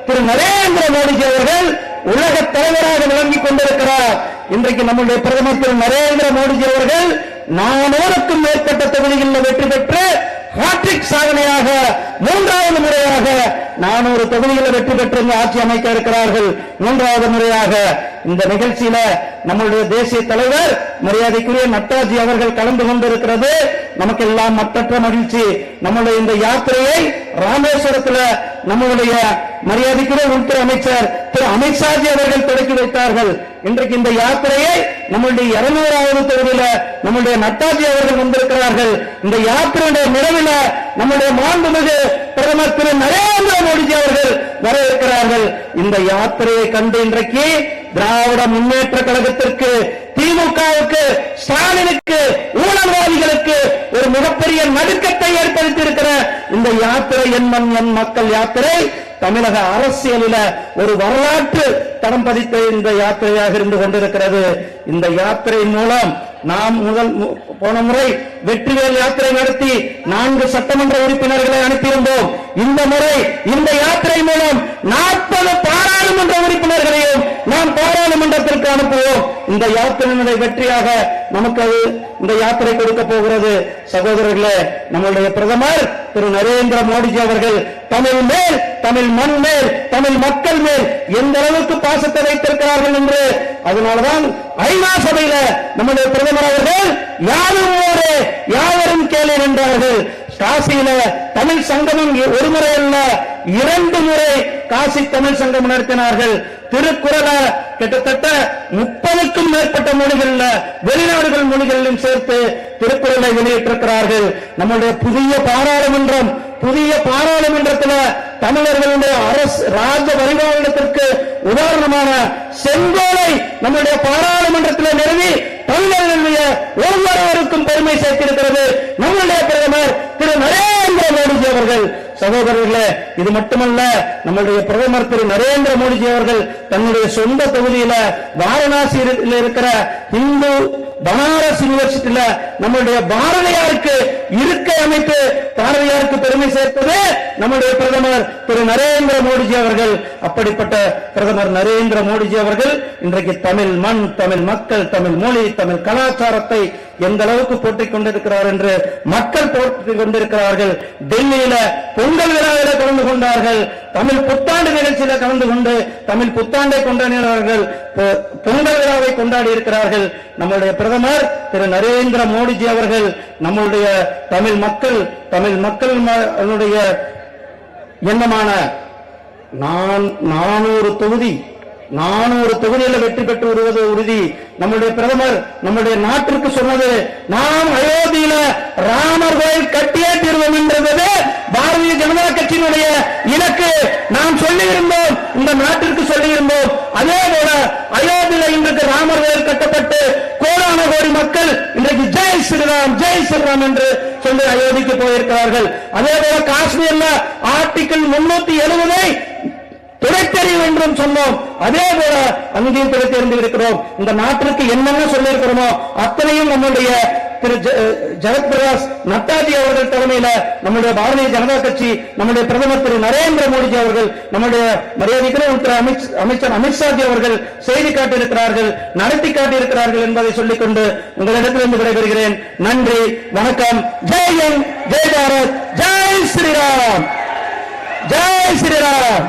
திரு நரேந்திர மோடிஜி அவர்கள் உலக தலைவராக விளங்கிக் கொண்டிருக்கிறார். இன்றைக்கு நம்முடைய பிரதமர் திரு நரேந்திர மோடிஜி அவர்கள் 400க்கும் மேற்பட்ட தொகுதிகளில் வெற்றி பெற்று ஹாட்ரிக் சாதனையாக 3வது முறையாக 400 தொகுதிகளில் வெற்றி பெற்று ஆட்சி அமைக்க இருக்கிறார்கள். 3வது முறையாக இந்த நிகழ்ச்சியில நம்முடைய தேசிய தலைவர் மரியாதைக்குரிய நட்டாஜி அவர்கள் கலந்து கொண்டிருக்கிறது நமக்கு எல்லாம் மற்றற்ற மகிழ்ச்சி. நம்முடைய இந்த யாத்திரையை ராமேஸ்வரத்தில் நம்முடைய மரியாதைக்குரிய உள்துறை அமைச்சர் திரு அமித்ஷாஜி அவர்கள் தொடக்கி வைத்தார்கள். இன்றைக்கு இந்த யாத்திரையை நம்முடைய 200வது தொகுதியில நம்முடைய நட்டாஜி அவர்கள் வந்திருக்கிறார்கள். இந்த யாத்திரையுடைய நிறைவில் நம்முடைய மாண்புமிகு பிரதமர் திரு நரேந்திர மோடிஜி அவர்கள் வர இருக்கிறார்கள். இந்த யாத்திரையை கண்டு இன்றைக்கு திராவிட முன்னேற்ற கழகத்திற்கு, திமுகவுக்கு, ஸ்டாலினுக்கு, ஊழல்வாதிகளுக்கு ஒரு மிகப்பெரிய நடுக்கத்தை ஏற்படுத்தி இருக்கிற இந்த யாத்திரை என் மண் என் மக்கள் யாத்திரை தமிழக அரசியலில் ஒரு வரலாற்று தடம் பதித்த இந்த யாத்திரையாக இருந்து கொண்டிருக்கிறது. இந்த யாத்திரை மூலம் நாம் போன முறை வெற்றிவேல் யாத்திரை நடத்தி 4 சட்டமன்ற உறுப்பினர்களை அனுப்பியிருந்தோம். இந்த முறை இந்த யாத்திரை மூலம் 40 பாராளுமன்ற உறுப்பினர்களையும் நாம் பாராளுமன்றத்திற்கு அனுப்புவோம். இந்த யாத்திரையினுடைய வெற்றியாக நமக்கு இந்த யாத்திரை கொடுக்க போகிறது. சகோதரர்களே, நம்முடைய பிரதமர் திரு நரேந்திர மோடிஜி அவர்கள் தமிழ் மேல், தமிழ் மண் மேல், தமிழ் மக்கள் மேல் எந்த அளவுக்கு பாசத்தை வைத்திருக்கிறார்கள் என்று அதனால்தான் ஐநா சபையில நம்முடைய பிரதமர் அவர்கள் யாரும் ஊரே யாவரும் கேளு என்றார்கள். காசியில தமிழ் சங்கமம் ஒரு முறை அல்ல 2 முறை காசி தமிழ் சங்கம் நடத்தினார்கள். திருக்குறள கிட்டத்தட்ட 30க்கும் மேற்பட்ட மொழிகள்ல வெளிநாடுகள் மொழிகளிலும் சேர்த்து திருக்குறளை வெளியிட்டிருக்கிறார்கள். நம்முடைய புதிய பாராளுமன்றத்தில் தமிழர்களுடைய அரசு ராஜ பரிபாலனத்திற்கு உதாரணமான செங்கோலை நம்முடைய பாராளுமன்றத்தில் நிறுவி தமிழர்களுடைய ஒவ்வொருவருக்கும் பெருமை சேர்த்திருக்கிறது நம்முடைய பிரதமர் திரு நரேந்திர மோடிஜி அவர்கள். சகோதரர்களே, இது மட்டுமல்ல, நம்முடைய பிரதமர் திரு நரேந்திர மோடிஜி அவர்கள் தன்னுடைய சொந்த தொகுதியில வாரணாசியில் இருக்கிற இந்து பனாரஸ் யூனிவர்சிட்டியில நம்முடைய பாரதியாருக்கு இருக்கை அமைத்து பாரதியாருக்கு பெருமை சேர்த்தது நம்முடைய பிரதமர் திரு நரேந்திர மோடிஜி அவர்கள். அப்படிப்பட்ட பிரதமர் நரேந்திர மோடிஜி அவர்கள் இன்றைக்கு தமிழ் மண், தமிழ் மக்கள், தமிழ் மொழி, தமிழ் கலாச்சாரத்தை எந்த அளவுக்கு போட்டிக் கொண்டிருக்கிறார் என்று மக்கள் போட்டிக் கொண்டிருக்கிறார்கள். டெல்லியில பொங்கல் விழாவில் கலந்து கொண்டார்கள். தமிழ் புத்தாண்டு நிகழ்ச்சியில கலந்து கொண்டு தமிழ் புத்தாண்டை கொண்டாடினார்கள். பொங்கல் விழாவை கொண்டாடி இருக்கிறார்கள். நம்முடைய பிரதமர் திரு நரேந்திர மோடிஜி அவர்கள் நம்முடைய தமிழ் மக்கள் எண்ணமான 400 தொகுதியில் வெற்றி பெற்று வருவது உறுதி. நம்முடைய பிரதமர் நம்முடைய நாட்டிற்கு சொன்னது, நாம் அயோத்தியில ராமர் கோயில் கட்டியே தீர்வோம் என்றது பாரதிய ஜனதா கட்சியினுடைய இலக்கு. நாம் சொல்லியிருந்தோம், இந்த நாட்டிற்கு சொல்லியிருந்தோம். அதே போல அயோத்தியில இன்றைக்கு ராமர் கோயில் கட்டப்பட்டு கோடான கோடி மக்கள் இன்றைக்கு ஜெய் ஸ்ரீராம் ஜெய் ஸ்ரீராம் என்று சொல்லி அயோத்திக்கு போயிருக்கிறார்கள். அதே போல காஷ்மீர்ல ஆர்டிகிள் 370 துடைத்தறிவு என்றும் சொன்னோம். அதே போல அங்கேயும் துடைத்தெறிந்து இருக்கிறோம். இந்த நாட்டிற்கு என்னென்ன சொல்லியிருக்கிறோமோ அத்தனையும் நம்முடைய திரு ஜெகத் பிரகாஷ் நட்டாஜி அவர்கள் தலைமையில நம்முடைய பாரதிய ஜனதா கட்சி, நம்முடைய பிரதமர் திரு நரேந்திர மோடிஜி அவர்கள், நம்முடைய மரியாதைக்குரிய உள்துறை அமைச்சர் அமித்ஷாஜி அவர்கள் செய்தி காட்டியிருக்கிறார்கள், நடத்தி காட்டியிருக்கிறார்கள் என்பதை சொல்லிக்கொண்டு உங்களிடத்திலிருந்து விடைபெறுகிறேன். நன்றி, வணக்கம். ஜெய் ஹிந்த், ஜெய் பாரத், ஜெய் ஸ்ரீராம், ஜெய் ஸ்ரீராம்.